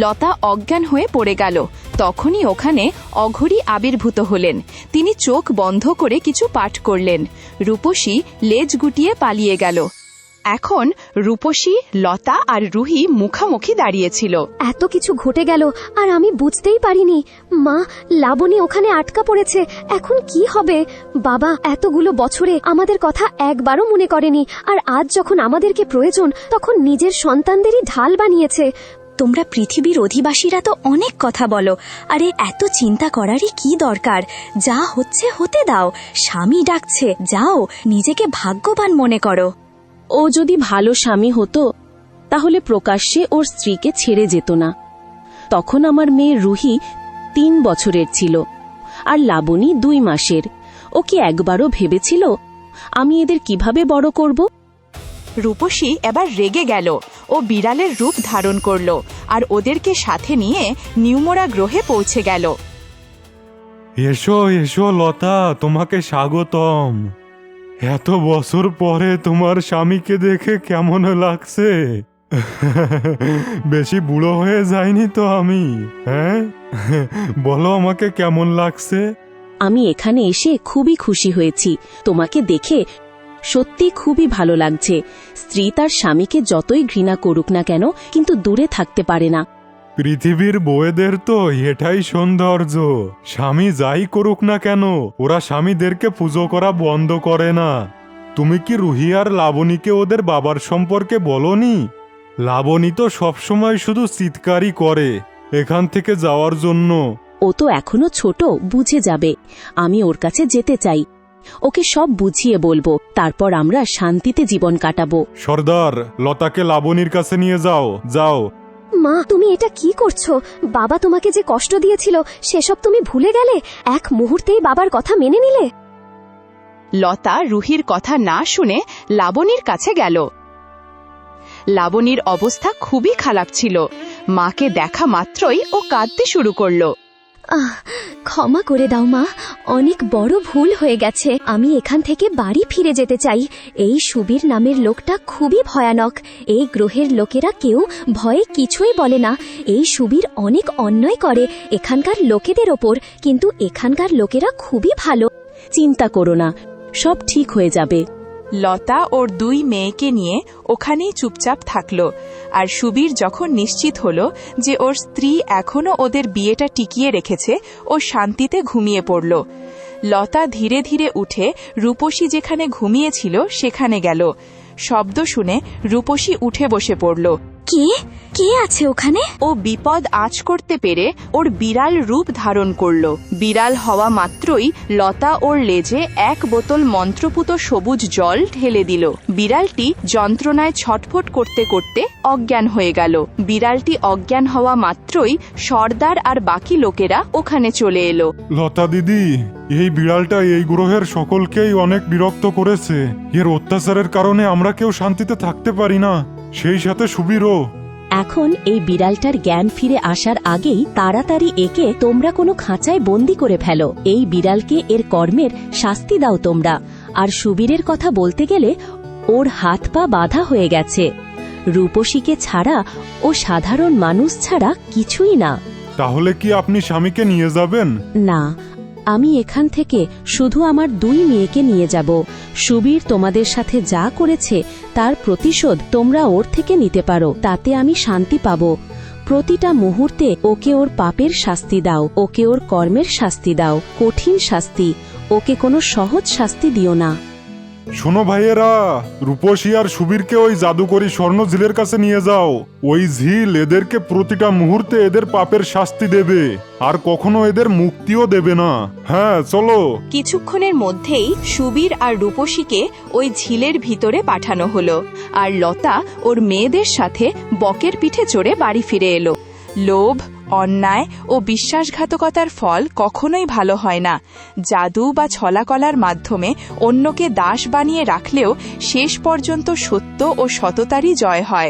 লতা অজ্ঞান হয়ে পড়ে গেল। তখনই ওখানে অঘরী আবির্ভূত হলেন। তিনি চোখ বন্ধ করে কিছু পাঠ করলেন। রূপসী লেজ গুটিয়ে পালিয়ে গেল। এখন রূপসী, লতা আর রুহি মুখামুখি দাঁড়িয়েছিল। এত কিছু ঘটে গেল আর আমি বুঝতেই পারিনি। মা, লাবণী ওখানে আটকা পড়েছে। এখন কি হবে? বাবা এতগুলো বছরে আমাদের কথা একবারও মনে করেনি, আর আজ যখন আমাদেরকে প্রয়োজন তখন নিজের সন্তানদেরই ঢাল বানিয়েছে। তোমরা পৃথিবীর অধিবাসীরা তো অনেক কথা বলো, আরে এত চিন্তা করারই কি দরকার? যা হচ্ছে হতে দাও। স্বামী ডাকছে, যাও, নিজেকে ভাগ্যবান মনে করো। ও যদি ভালো স্বামী হতো তাহলে প্রকাশ্যে ওর স্ত্রীকে ছেড়ে যেত না। তখন আমার মেয়ে রুহি 3 বছরের ছিল আর লাবণী 2 মাসের। ও কি একবারও ভেবেছিল আমি এদের কিভাবে বড় করব? রূপসী এবার রেগে গেল। ও বিড়ালের রূপ ধারণ করল আর ওদেরকে সাথে নিয়ে নিউমোরা গ্রহে পৌঁছে গেল। এসো এসো লতা, তোমাকে স্বাগতম। এত বছর পরে তোমার স্বামীকে দেখে কেমন লাগছে? বেশি বুড়ো হয়ে যায়নি তো আমি? হ্যাঁ, বলো আমাকে কেমন লাগছে? আমি এখানে এসে খুবই খুশি হয়েছি। তোমাকে দেখে সত্যি খুবই ভালো লাগছে। স্ত্রী তার স্বামীকে যতই ঘৃণা করুক না কেন, কিন্তু দূরে থাকতে পারে না। পৃথিবীর বউয়েদের তো এটাই সৌন্দর্য। স্বামী যাই করুক না কেন, ওরা স্বামীদেরকে পুজো করা বন্ধ করে না। তুমি কি রুহি আর লাবণীকে ওদের বাবার সম্পর্কে বলনি? লাবণী তো সবসময় শুধু চিৎকারই করে এখান থেকে যাওয়ার জন্য। ও তো এখনো ছোট, বুঝে যাবে। আমি ওর কাছে যেতে চাই। ওকে সব বুঝিয়ে বলবো, তারপর আমরা শান্তিতে জীবন কাটাবো। সর্দার, লতাকে লাবণীর কাছে নিয়ে যাও, যাও। মা, তুমি এটা কি করছো? বাবা তোমাকে যে কষ্ট দিয়েছিল সেসব তুমি ভুলে গেলে? এক মুহূর্তেই বাবার কথা মেনে নিলে? লতা রুহির কথা না শুনে লাবণীর কাছে গেল। লাবণীর অবস্থা খুবই খারাপ ছিল। মাকে দেখা মাত্রই ও কাঁদতে শুরু করল। ক্ষমা করে দাও মা, অনেক বড় ভুল হয়ে গেছে। আমি এখান থেকে বাড়ি ফিরে যেতে চাই। এই সুবীর নামের লোকটা খুবই ভয়ানক। এই গ্রহের লোকেরা কেউ ভয়ে কিছুই বলে না। এই সুবীর অনেক অন্যায় করে এখানকার লোকেদের ওপর, কিন্তু এখানকার লোকেরা খুবই ভালো। চিন্তা করো না, সব ঠিক হয়ে যাবে। লতা ওর 2 মেয়েকে নিয়ে ওখানেই চুপচাপ থাকল। আর সুবীর যখন নিশ্চিত হল যে ওর স্ত্রী এখনো ওদের বিয়েটা টিকিয়ে রেখেছে, ও শান্তিতে ঘুমিয়ে পড়ল। লতা ধীরে ধীরে উঠে রূপসী যেখানে ঘুমিয়েছিল সেখানে গেল। শব্দ শুনে রূপসী উঠে বসে পড়ল। কে আছে ওখানে? ও বিপদ আঁচ করতে পেরে ওর বিড়াল রূপ ধারণ করল। বিড়াল হওয়া মাত্রই লতা ওর লেজে 1 বোতল মন্ত্রপুত সবুজ জল ঢেলে দিল। বিড়ালটি যন্ত্রণায় ছটফট করতে করতে অজ্ঞান হয়ে গেল। বিড়ালটি অজ্ঞান হওয়া মাত্রই সর্দার আর বাকি লোকেরা ওখানে চলে এলো। লতা দিদি, এই বিড়ালটা এই গ্রহের সকলকেই অনেক বিরক্ত করেছে। এর অত্যাচারের কারণে আমরা কেউ শান্তিতে থাকতে পারি না, সেই সাথে সুবীরও। এখন এই বিড়ালটার জ্ঞান ফিরে আসার আগেই তাড়াতাড়ি একে তোমরা কোনো খাঁচায় বন্দি করে ফেলো। এই বিড়ালকে এর কর্মের শাস্তি দাও তোমরা। আর সুবীরের কথা বলতে গেলে ওর হাত পা বাঁধা হয়ে গেছে। রূপসীকে ছাড়া ও সাধারণ মানুষ ছাড়া কিছুই না। তাহলে কি আপনি স্বামীকে নিয়ে যাবেন? না, আমি এখান থেকে শুধু আমার 2 মেয়েকে নিয়ে যাব। সুবীর তোমাদের সাথে যা করেছে তার প্রতিশোধ তোমরা ওর থেকে নিতে পারো, তাতে আমি শান্তি পাব। প্রতিটা মুহূর্তে ওকে ওর পাপের শাস্তি দাও, ওকে ওর কর্মের শাস্তি দাও, কঠিন শাস্তি। ওকে কোনো সহজ শাস্তি দিও না। শোনো ভাইয়েরা, রূপসী আর সুবীরকে ওই জাদুকরী স্বর্ণ ঝিলের কাছে নিয়ে যাও। ওই ঝিল এদেরকে প্রতিটা মুহূর্তে এদের পাপের শাস্তি দেবে, আর কখনো এদের মুক্তিও দেবে না। হ্যাঁ, চলো। কিছুক্ষণের মধ্যেই সুবীর আর রূপসীকে ওই ঝিলের ভিতরে পাঠানো হলো। আর লতা ওর মেয়েদের সাথে বকের পিঠে চড়ে বাড়ি ফিরে এলো। লোভ, অন্যায় ও বিশ্বাসঘাতকতার ফল কখনোই ভালো হয় না। জাদু বা ছলাকলার মাধ্যমে অন্যকে দাস বানিয়ে রাখলেও শেষ পর্যন্ত সত্য ও সততারই জয় হয়।